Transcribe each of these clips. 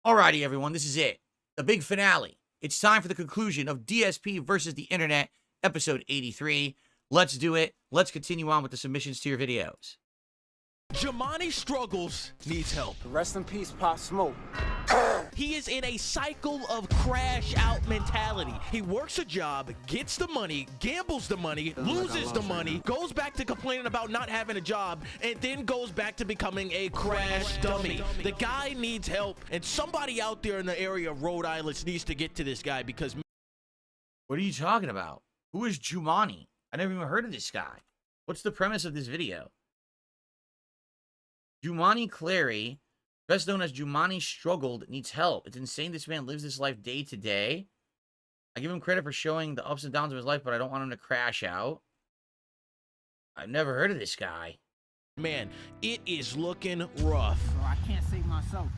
Alrighty, everyone, this is it. The big finale. It's time for the conclusion of DSP versus the Internet, episode 83. Let's do it. Let's continue on with the submissions to your videos. Jamani struggles, needs help. Rest in peace, Pop Smoke. He is in a cycle of crash out mentality. He works a job, gets the money, gambles the money, loses the money, goes back to complaining about not having a job, and then goes back to becoming a crash dummy. The guy needs help, and somebody out there in the area of Rhode Island needs to get to this guy because... What are you talking about? Who is Jummane? I never even heard of this guy. What's the premise of this video? Jummane Clary, best known as Jummane Struggled, needs help. It's insane this man lives this life day to day. I give him credit for showing the ups and downs of his life, but I don't want him to crash out. I've never heard of this guy. Man, it is looking rough. Bro, I can't save myself.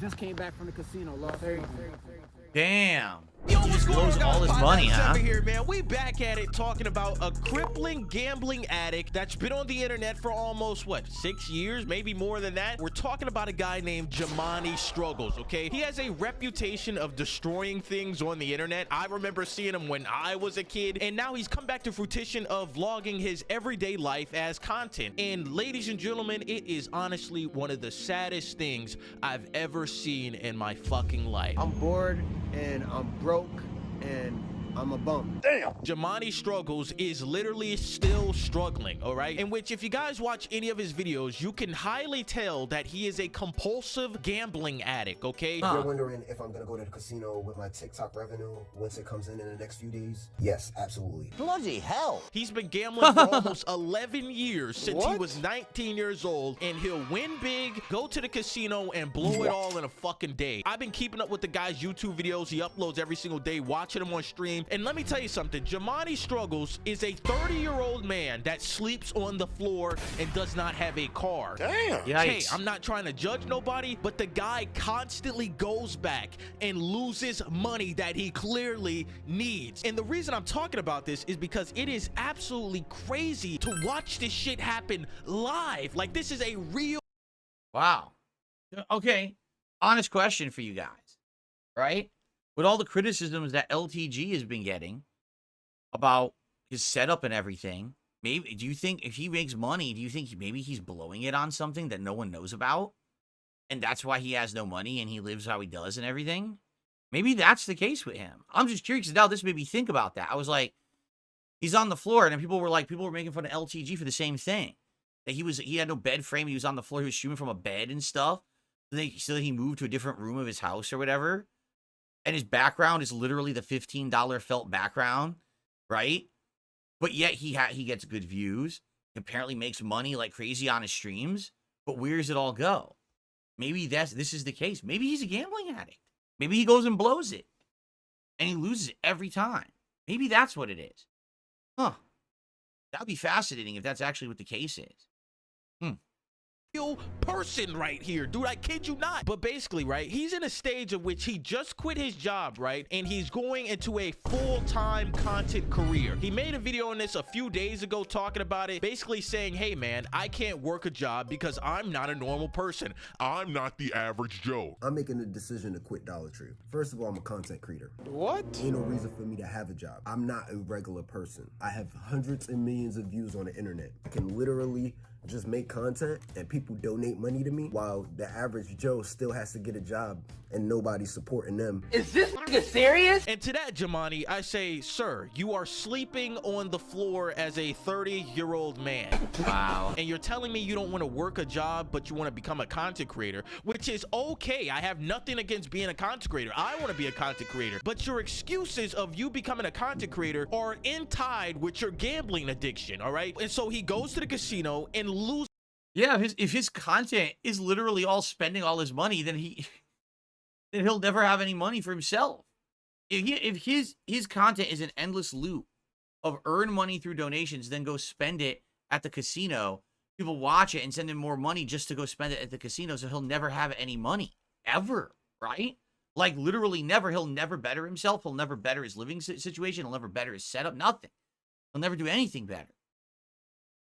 Just came back from the casino, lost everything. Damn. Yo, what's going on, all this money, huh? Here, man. We back at it talking about a crippling gambling addict that's been on the internet for almost, what, 6 years? Maybe more than that. We're talking about a guy named Jamani Struggles, okay? He has a reputation of destroying things on the internet. I remember seeing him when I was a kid, and now he's come back to fruition of vlogging his everyday life as content. And ladies and gentlemen, it is honestly one of the saddest things I've ever seen in my fucking life. I'm bored and I'm broke and I'm a bum. Damn. Jamani Struggles is literally still struggling, all right? In which, if you guys watch any of his videos, you can highly tell that he is a compulsive gambling addict, okay? You're wondering if I'm gonna go to the casino with my TikTok revenue once it comes in the next few days? Yes, absolutely. Bloody hell. He's been gambling for almost 11 years since he was 19 years old, and he'll win big, go to the casino, and blow it all in a fucking day. I've been keeping up with the guy's YouTube videos. He uploads every single day, watching him on stream. And let me tell you something, Jamani Struggles is a 30-year-old man that sleeps on the floor and does not have a car. Damn. Hey, I'm not trying to judge nobody, but the guy constantly goes back and loses money that he clearly needs. And the reason I'm talking about this is because it is absolutely crazy to watch this shit happen live. Like, this is a real... Wow. Okay. Honest question for you guys, right? With all the criticisms that LTG has been getting about his setup and everything, maybe, do you think if he makes money, do you think maybe he's blowing it on something that no one knows about? And that's why he has no money and he lives how he does and everything? Maybe that's the case with him. I'm just curious. Now this made me think about that. I was like, he's on the floor, and then people were making fun of LTG for the same thing. That he had no bed frame. He was on the floor. He was streaming from a bed and stuff. So he moved to a different room of his house or whatever. And his background is literally the $15 felt background, right? But yet he gets good views. Apparently makes money like crazy on his streams. But where does it all go? Maybe this is the case. Maybe he's a gambling addict. Maybe he goes and blows it. And he loses it every time. Maybe that's what it is. Huh. That'd be fascinating if that's actually what the case is. person right here, dude. I kid you not. But basically, right, he's in a stage of which he just quit his job, right, and he's going into a full-time content career. He made a video on this a few days ago talking about it, basically saying, hey man, I can't work a job because I'm not a normal person. I'm not the average Joe. I'm making the decision to quit Dollar Tree. First of all, I'm a content creator. What? Ain't no reason for me to have a job. I'm not a regular person. I have hundreds and millions of views on the internet. I can literally just make content and people donate money to me while the average Joe still has to get a job and nobody's supporting them. Is this nigga serious? And to that, Jamani, I say, sir, you are sleeping on the floor as a 30-year-old man. Wow. And you're telling me you don't want to work a job, but you want to become a content creator, which is okay. I have nothing against being a content creator. I want to be a content creator. But your excuses of you becoming a content creator are in tied with your gambling addiction, all right? And so he goes to the casino and loses. Yeah, if his content is literally all spending all his money, then he'll never have any money for himself. If his content is an endless loop of earn money through donations, then go spend it at the casino, people watch it and send him more money just to go spend it at the casino, so he'll never have any money ever, right? Like literally never. He'll never better himself. He'll never better his living situation. He'll never better his setup. Nothing. He'll never do anything better.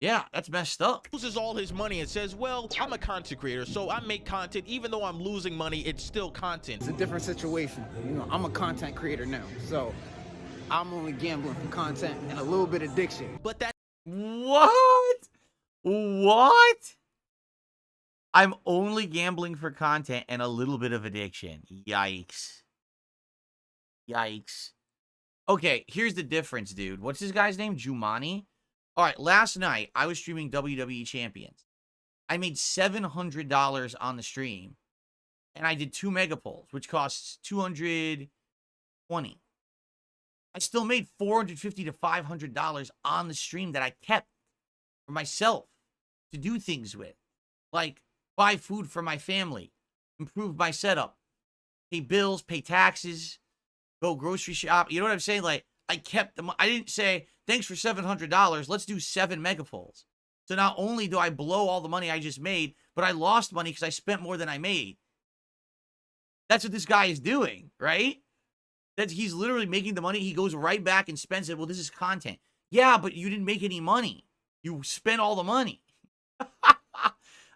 Yeah, that's messed up. Loses all his money and says, well, I'm a content creator, so I make content. Even though I'm losing money, it's still content. It's a different situation. You know, I'm a content creator now, so I'm only gambling for content and a little bit of addiction. But that What? What? I'm only gambling for content and a little bit of addiction. Yikes. Yikes. Okay, here's the difference, dude. What's this guy's name? Jummane? All right, last night, I was streaming WWE Champions. I made $700 on the stream, and I did 2 mega polls, which costs $220. I still made $450 to $500 on the stream that I kept for myself to do things with, like buy food for my family, improve my setup, pay bills, pay taxes, go grocery shop. You know what I'm saying? Like, I kept them. I didn't say, thanks for $700. Let's do 7 mega polls. So not only do I blow all the money I just made, but I lost money because I spent more than I made. That's what this guy is doing, right? That he's literally making the money. He goes right back and spends it. Well, this is content. Yeah, but you didn't make any money. You spent all the money.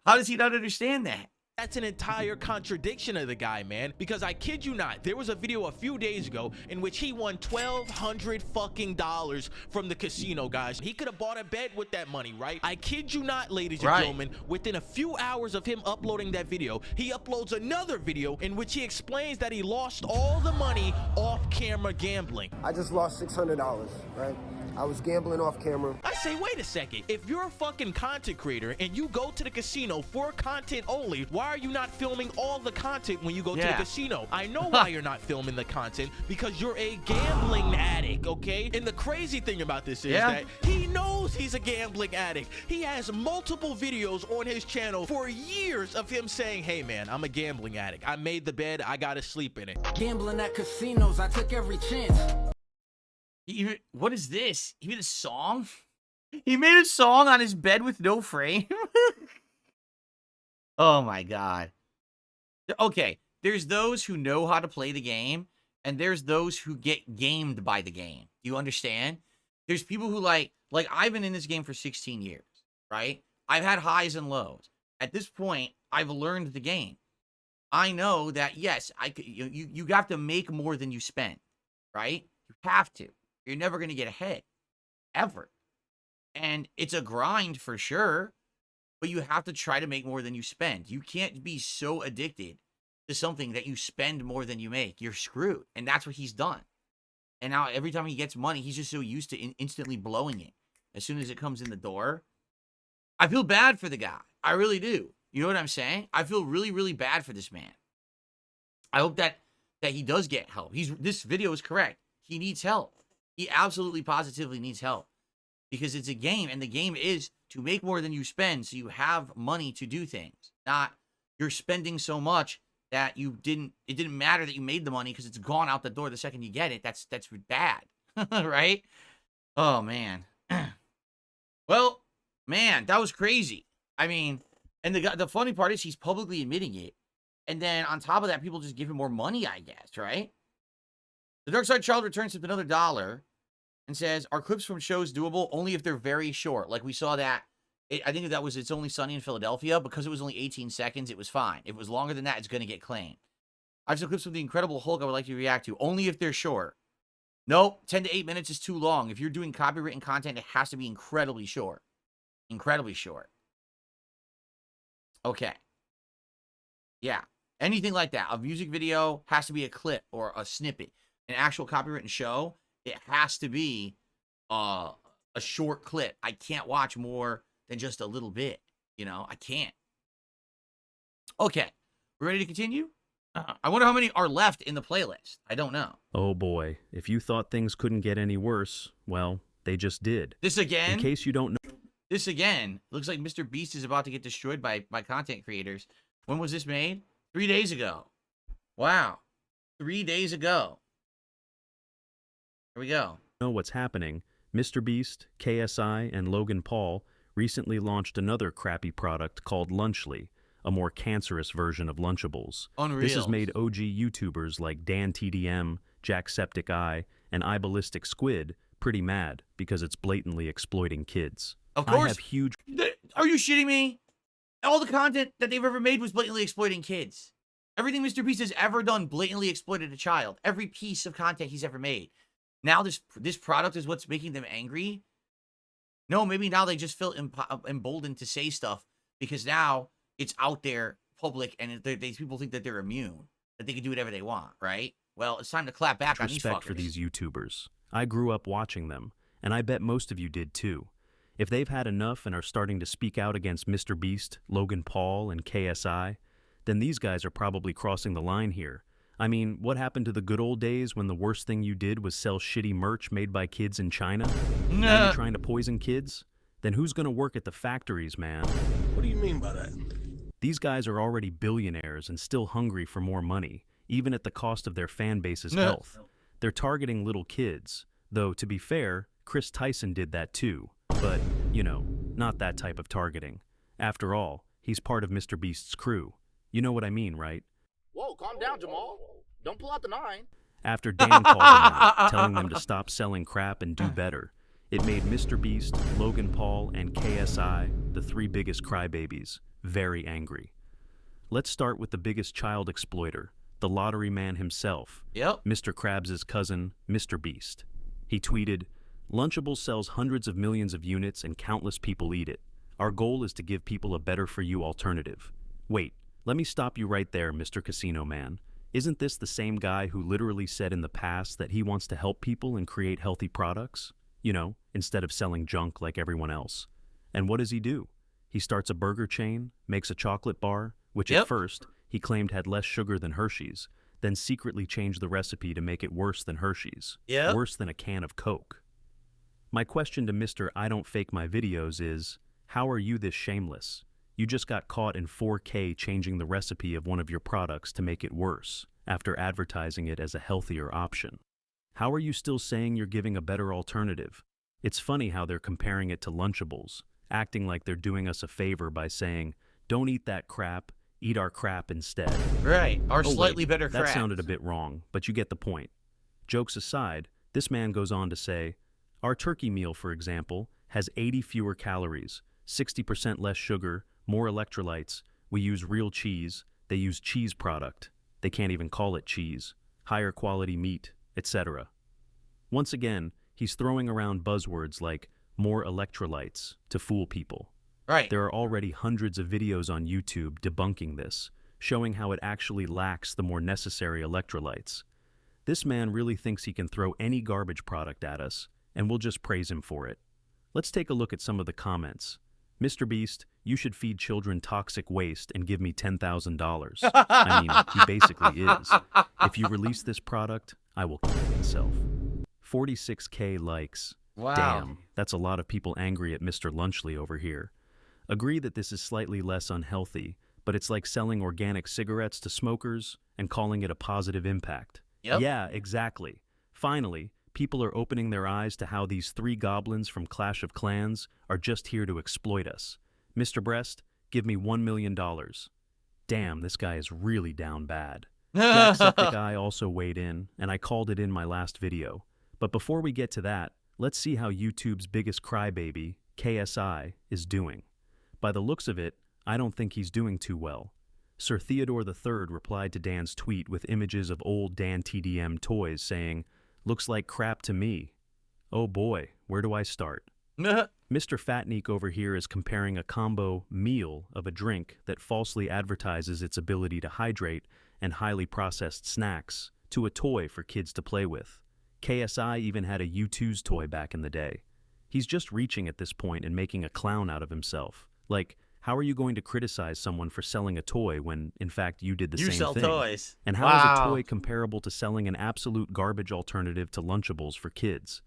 How does he not understand that? That's an entire contradiction of the guy, man. Because I kid you not, there was a video a few days ago in which he won $1,200 fucking dollars from the casino, guys. He could have bought a bed with that money, right? I kid you not, ladies and gentlemen, within a few hours of him uploading that video, he uploads another video in which he explains that he lost all the money off camera gambling. I just lost $600, right? I was gambling off camera. I say, wait a second. If you're a fucking content creator and you go to the casino for content only, why are you not filming all the content when you go to the casino? I know why you're not filming the content, because you're a gambling addict, okay? And the crazy thing about this is that he knows he's a gambling addict. He has multiple videos on his channel for years of him saying, hey man, I'm a gambling addict. I made the bed, I gotta sleep in it. Gambling at casinos, I took every chance. What is this? He made a song? He made a song on his bed with no frame? Oh my God. Okay, there's those who know how to play the game, and there's those who get gamed by the game. Do you understand? There's people who like I've been in this game for 16 years, right? I've had highs and lows. At this point, I've learned the game. I know that, yes, you have to make more than you spend, right? You have to. You're never going to get ahead, ever. And it's a grind for sure, but you have to try to make more than you spend. You can't be so addicted to something that you spend more than you make. You're screwed. And that's what he's done. And now every time he gets money, he's just so used to instantly blowing it as soon as it comes in the door. I feel bad for the guy. I really do. You know what I'm saying? I feel really, really bad for this man. I hope that he does get help. This video is correct. He needs help. He absolutely positively needs help, because it's a game, and the game is to make more than you spend so you have money to do things. Not you're spending so much that it didn't matter that you made the money because it's gone out the door the second you get it. That's bad. Right? Oh man. Well, man, that was crazy. I mean, and the funny part is he's publicly admitting it. And then on top of that, people just give him more money, I guess, right? The Dark Side Child returns with another $1 and says, are clips from shows doable? Only if they're very short. Like we saw that. I think that was It's Only Sunny in Philadelphia. Because it was only 18 seconds, it was fine. If it was longer than that, it's going to get claimed. I have some clips from The Incredible Hulk I would like to react to. Only if they're short. Nope, 10 to 8 minutes is too long. If you're doing copywritten content, it has to be incredibly short. Incredibly short. Okay. Yeah. Anything like that. A music video has to be a clip or a snippet. An actual copywritten show, it has to be a short clip. I can't watch more than just a little bit. You know, I can't. Okay. We ready to continue? I wonder how many are left in the playlist. I don't know. Oh boy. If you thought things couldn't get any worse, well, they just did. This again? In case you don't know. This again. Looks like Mr. Beast is about to get destroyed by content creators. When was this made? 3 days ago. Wow. 3 days ago. Here we go. Know what's happening? Mr. Beast, KSI, and Logan Paul recently launched another crappy product called Lunchly, a more cancerous version of Lunchables. Unreal. This has made OG YouTubers like Dan TDM, Jacksepticeye, and iBallistic Squid pretty mad because it's blatantly exploiting kids. Of I course. have huge... Are you shitting me? All the content that they've ever made was blatantly exploiting kids. Everything Mr. Beast has ever done blatantly exploited a child. Every piece of content he's ever made. Now this product is what's making them angry? No, maybe now they just feel emboldened to say stuff because now it's out there, public, and these people think that they're immune, that they can do whatever they want, right? Well, it's time to clap back on these fuckers. Respect for these YouTubers. I grew up watching them, and I bet most of you did too. If they've had enough and are starting to speak out against Mr. Beast, Logan Paul, and KSI, then these guys are probably crossing the line here. I mean, what happened to the good old days when the worst thing you did was sell shitty merch made by kids in China? Now you're trying to poison kids? Then who's gonna work at the factories, man? What do you mean by that? These guys are already billionaires and still hungry for more money, even at the cost of their fan base's health. They're targeting little kids, though to be fair, Chris Tyson did that too. But, you know, not that type of targeting. After all, he's part of Mr. Beast's crew. You know what I mean, right? Whoa, calm down, Jamal. Don't pull out the 9. After Dan called them out, telling them to stop selling crap and do better, it made Mr. Beast, Logan Paul, and KSI, the 3 biggest crybabies, very angry. Let's start with the biggest child exploiter, the lottery man himself, Mr. Krabs' cousin, Mr. Beast. He tweeted, "Lunchables sells hundreds of millions of units and countless people eat it. Our goal is to give people a better-for-you alternative." Wait, let me stop you right there, Mr. Casino Man. Isn't this the same guy who literally said in the past that he wants to help people and create healthy products? You know, instead of selling junk like everyone else. And what does he do? He starts a burger chain, makes a chocolate bar, which at first he claimed had less sugar than Hershey's, then secretly changed the recipe to make it worse than Hershey's. Worse than a can of Coke. My question to Mr. I Don't Fake My Videos is, how are you this shameless? You just got caught in 4K changing the recipe of one of your products to make it worse, after advertising it as a healthier option. How are you still saying you're giving a better alternative? It's funny how they're comparing it to Lunchables, acting like they're doing us a favor by saying, don't eat that crap, eat our crap instead. Right, our slightly better crap. That sounded a bit wrong, but you get the point. Jokes aside, this man goes on to say, our turkey meal, for example, has 80 fewer calories, 60% less sugar, more electrolytes, we use real cheese, they use cheese product, they can't even call it cheese, higher quality meat, etc. Once again, he's throwing around buzzwords like more electrolytes to fool people. Right. There are already hundreds of videos on YouTube debunking this, showing how it actually lacks the more necessary electrolytes. This man really thinks he can throw any garbage product at us, and we'll just praise him for it. Let's take a look at some of the comments. Mr. Beast, you should feed children toxic waste and give me $10,000. I mean, he basically is. If you release this product, I will kill myself. 46K likes. Wow. Damn, that's a lot of people angry at Mr. Lunchley over here. Agree that this is slightly less unhealthy, but it's like selling organic cigarettes to smokers and calling it a positive impact. Yeah, exactly. Finally, people are opening their eyes to how these 3 goblins from Clash of Clans are just here to exploit us. Mr. Breast, give me $1 million. Damn, this guy is really down bad. Jacksepticeye also weighed in, and I called it in my last video. But before we get to that, let's see how YouTube's biggest crybaby, KSI, is doing. By the looks of it, I don't think he's doing too well. Sir Theodore III replied to Dan's tweet with images of old Dan TDM toys saying, "Looks like crap to me." Oh boy, where do I start? Mr. Fatneek over here is comparing a combo meal of a drink that falsely advertises its ability to hydrate and highly processed snacks to a toy for kids to play with. KSI even had a U2's toy back in the day. He's just reaching at this point and making a clown out of himself. Like, how are you going to criticize someone for selling a toy when, in fact, you did the same thing? You sell toys. And how is a toy comparable to selling an absolute garbage alternative to Lunchables for kids?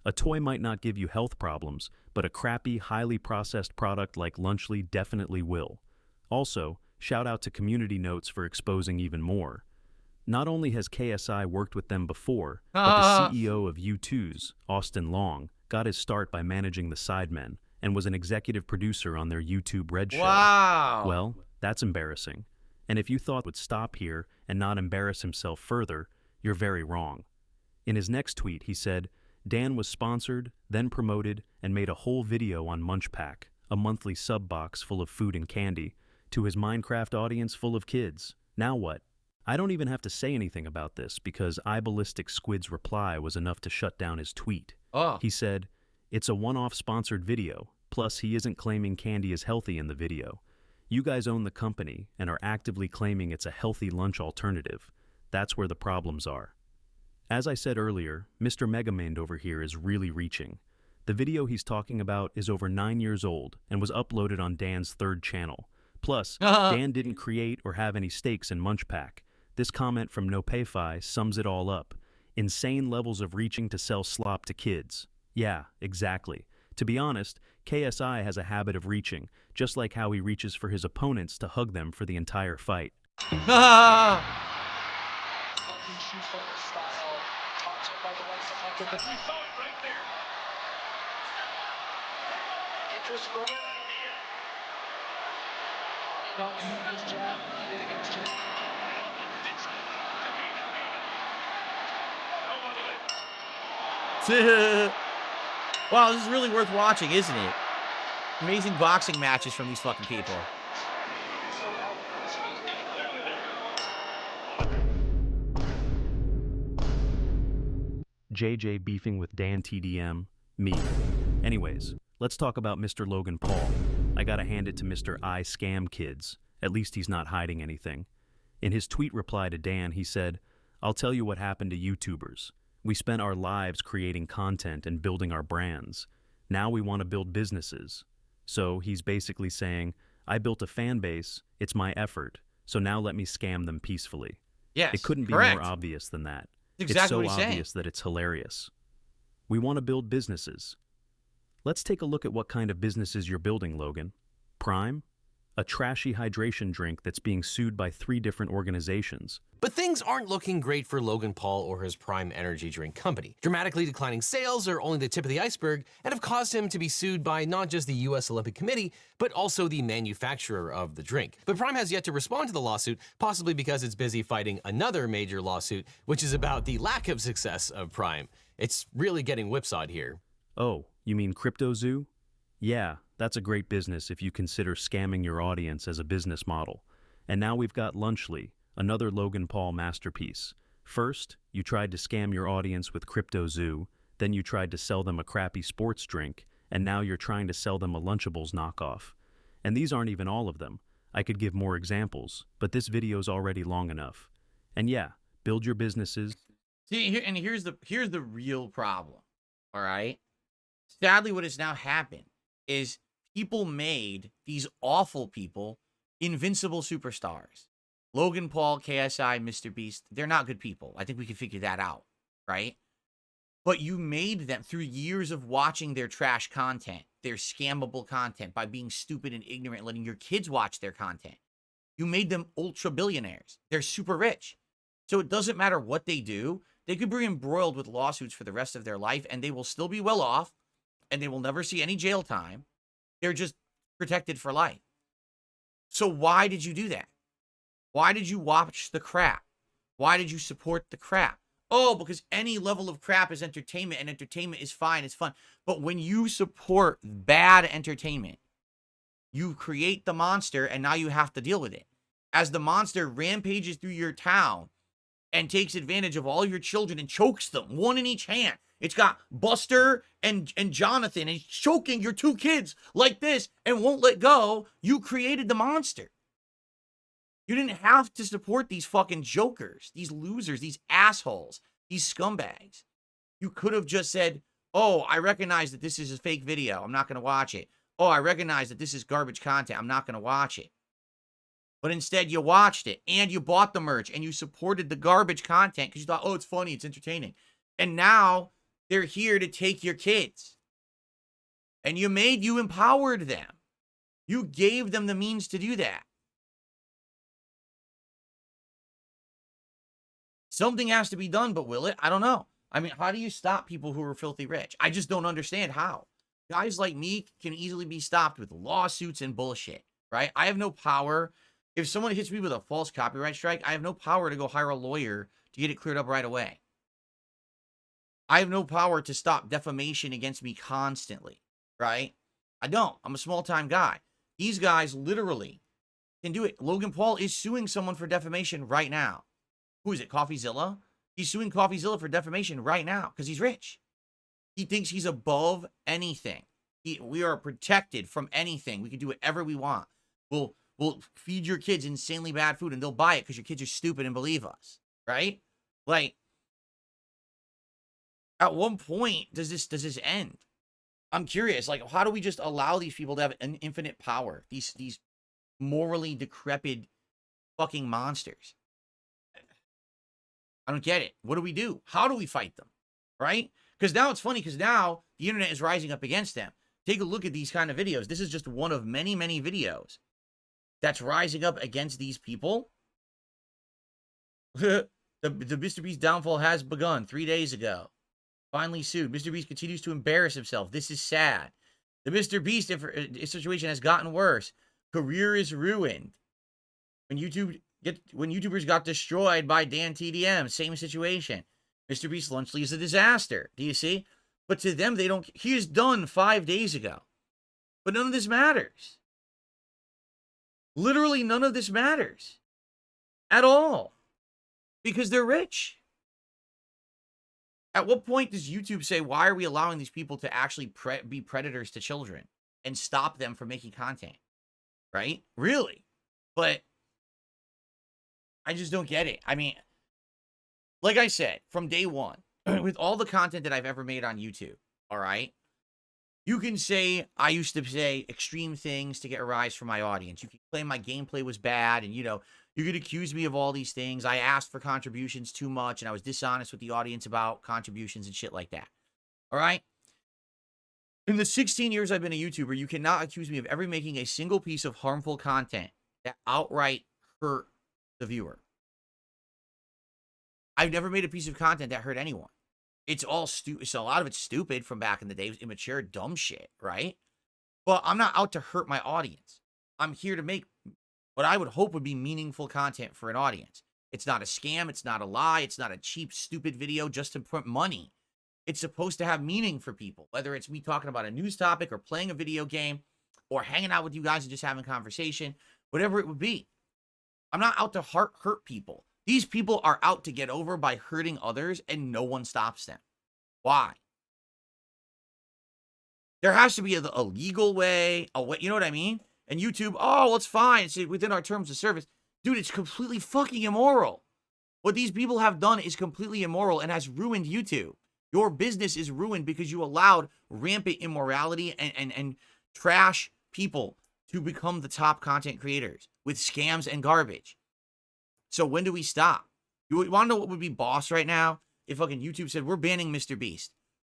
A toy might not give you health problems, but a crappy, highly processed product like Lunchley definitely will. Also, shout out to Community Notes for exposing even more. Not only has KSI worked with them before, but the CEO of U2's, Austin Long, got his start by managing the Sidemen and was an executive producer on their YouTube Red show. Wow. Well, that's embarrassing. And if you thought would stop here and not embarrass himself further, you're very wrong. In his next tweet, he said, Dan was sponsored, then promoted, and made a whole video on Munchpak, a monthly sub box full of food and candy, to his Minecraft audience full of kids. Now what? I don't even have to say anything about this because iBallistic Squid's reply was enough to shut down his tweet. Oh. He said, "It's a one-off sponsored video, plus he isn't claiming candy is healthy in the video. You guys own the company and are actively claiming it's a healthy lunch alternative. That's where the problems are." As I said earlier, Mr. Megamind over here is really reaching. The video he's talking about is over 9 years old and was uploaded on Dan's third channel. Plus, Dan didn't create or have any stakes in Munchpak. This comment from NoPayFi sums it all up. Insane levels of reaching to sell slop to kids. Yeah, exactly. To be honest, KSI has a habit of reaching, just like how he reaches for his opponents to hug them for the entire fight. Wow, this is really worth watching, isn't it? Amazing boxing matches from these fucking people. JJ beefing with Dan TDM, me. Anyways, let's talk about Mr. Logan Paul. I gotta hand it to Mr. I Scam Kids. At least he's not hiding anything. In his tweet reply to Dan, he said, "I'll tell you what happened to YouTubers. We spent our lives creating content and building our brands. Now we want to build businesses." So he's basically saying, I built a fan base, it's my effort, so now let me scam them peacefully. Yes, it couldn't be correct. more obvious than that. That's exactly it's so what he's obvious saying. that it's hilarious. We want to build businesses. Let's take a look at what kind of businesses you're building, Logan. Prime? A trashy hydration drink that's being sued by 3 different organizations. But things aren't looking great for Logan Paul or his Prime energy drink company. Dramatically declining sales are only the tip of the iceberg and have caused him to be sued by not just the US Olympic Committee, but also the manufacturer of the drink. But Prime has yet to respond to the lawsuit, possibly because it's busy fighting another major lawsuit, which is about the lack of success of Prime. It's really getting whipsawed here. Oh, you mean CryptoZoo? Yeah, that's a great business if you consider scamming your audience as a business model. And now we've got Lunchly, another Logan Paul masterpiece. First, you tried to scam your audience with CryptoZoo, then you tried to sell them a crappy sports drink, and now you're trying to sell them a Lunchables knockoff. And these aren't even all of them. I could give more examples, but this video's already long enough. And yeah, build your businesses. See, here's the real problem. All right. Sadly, what has now happened is people made these awful people invincible superstars. Logan Paul, KSI, Mr. Beast, they're not good people. I think we can figure that out, right? But you made them through years of watching their trash content, their scammable content, by being stupid and ignorant, letting your kids watch their content. You made them ultra billionaires. They're super rich. So it doesn't matter what they do. They could be embroiled with lawsuits for the rest of their life, and they will still be well off, and they will never see any jail time. They're just protected for life. So why did you do that? Why did you watch the crap? Why did you support the crap? Oh, because any level of crap is entertainment, and entertainment is fine, it's fun. But when you support bad entertainment, you create the monster, and now you have to deal with it. As the monster rampages through your town and takes advantage of all your children and chokes them, one in each hand. It's got Buster and Jonathan, and he's choking your 2 kids like this and won't let go. You created the monster. You didn't have to support these fucking jokers, these losers, these assholes, these scumbags. You could have just said, oh, I recognize that this is a fake video. I'm not going to watch it. Oh, I recognize that this is garbage content. I'm not going to watch it. But instead, you watched it, and you bought the merch, and you supported the garbage content because you thought, oh, it's funny, it's entertaining. And now they're here to take your kids. And you empowered them. You gave them the means to do that. Something has to be done, but will it? I don't know. I mean, how do you stop people who are filthy rich? I just don't understand how. Guys like me can easily be stopped with lawsuits and bullshit, right? I have no power. If someone hits me with a false copyright strike, I have no power to go hire a lawyer to get it cleared up right away. I have no power to stop defamation against me constantly, right? I don't. I'm a small-time guy. These guys literally can do it. Logan Paul is suing someone for defamation right now. Who is it? CoffeeZilla? He's suing CoffeeZilla for defamation right now because he's rich. He thinks he's above anything. We are protected from anything. We can do whatever we want. We'll feed your kids insanely bad food and they'll buy it because your kids are stupid and believe us, right? Like, at one point does this end? I'm curious. Like, how do we just allow these people to have an infinite power? These morally decrepit fucking monsters. I don't get it. What do we do? How do we fight them? Right? Because now it's funny because now the internet is rising up against them. Take a look at these kind of videos. This is just one of many, many videos that's rising up against these people. the Mr. Beast downfall has begun 3 days ago. Finally sued. Mr. Beast continues to embarrass himself. This is sad. The Mr. Beast situation has gotten worse. Career is ruined. When YouTubers got destroyed by Dan TDM, same situation. Mr. Beast Lunchley is a disaster. Do you see? But to them, they don't. He is done 5 days ago. But none of this matters. Literally none of this matters. At all. Because they're rich. At what point does YouTube say, why are we allowing these people to actually be predators to children and stop them from making content? Right? Really? But I just don't get it. I mean, like I said, from day one, with all the content that I've ever made on YouTube, all right, you can say I used to say extreme things to get a rise from my audience. You can claim my gameplay was bad and, you know, you could accuse me of all these things. I asked for contributions too much and I was dishonest with the audience about contributions and shit like that. All right? In the 16 years I've been a YouTuber, you cannot accuse me of ever making a single piece of harmful content that outright hurt the viewer. I've never made a piece of content that hurt anyone. It's all stupid. So a lot of it's stupid from back in the day. It was immature, dumb shit, right? But I'm not out to hurt my audience. I'm here to make what I would hope would be meaningful content for an audience. It's not a scam. It's not a lie. It's not a cheap, stupid video just to put money. It's supposed to have meaning for people, whether it's me talking about a news topic or playing a video game or hanging out with you guys and just having conversation, whatever it would be. I'm not out to hurt people. These people are out to get over by hurting others and no one stops them. Why? There has to be a legal way, you know what I mean? And YouTube, oh, well, it's fine. It's within our terms of service. Dude, it's completely fucking immoral. What these people have done is completely immoral and has ruined YouTube. Your business is ruined because you allowed rampant immorality and trash people to become the top content creators with scams and garbage. So when do we stop? You want to know what would be boss right now? If fucking YouTube said, we're banning Mr. Beast.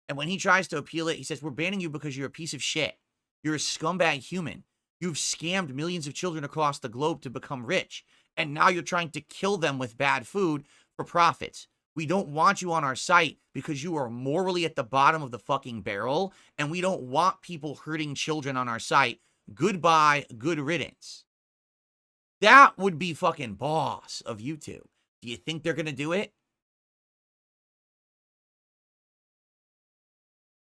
And when he tries to appeal it, he says, we're banning you because you're a piece of shit. You're a scumbag human. You've scammed millions of children across the globe to become rich. And now you're trying to kill them with bad food for profits. We don't want you on our site because you are morally at the bottom of the fucking barrel. And we don't want people hurting children on our site. Goodbye, good riddance. That would be fucking boss of YouTube. Do you think they're going to do it?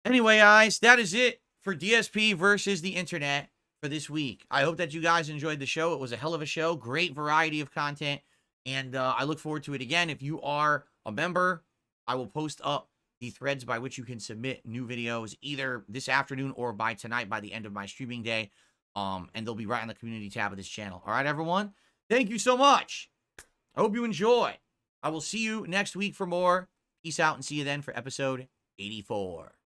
Anyway, guys, that is it for DSP versus the internet for this week. I hope that you guys enjoyed the show. It was a hell of a show. Great variety of content. And I look forward to it again. If you are a member, I will post up the threads by which you can submit new videos either this afternoon or by tonight by the end of my streaming day. And they'll be right on the community tab of this channel. All right, everyone. Thank you so much. I hope you enjoy. I will see you next week for more. Peace out and see you then for episode 84.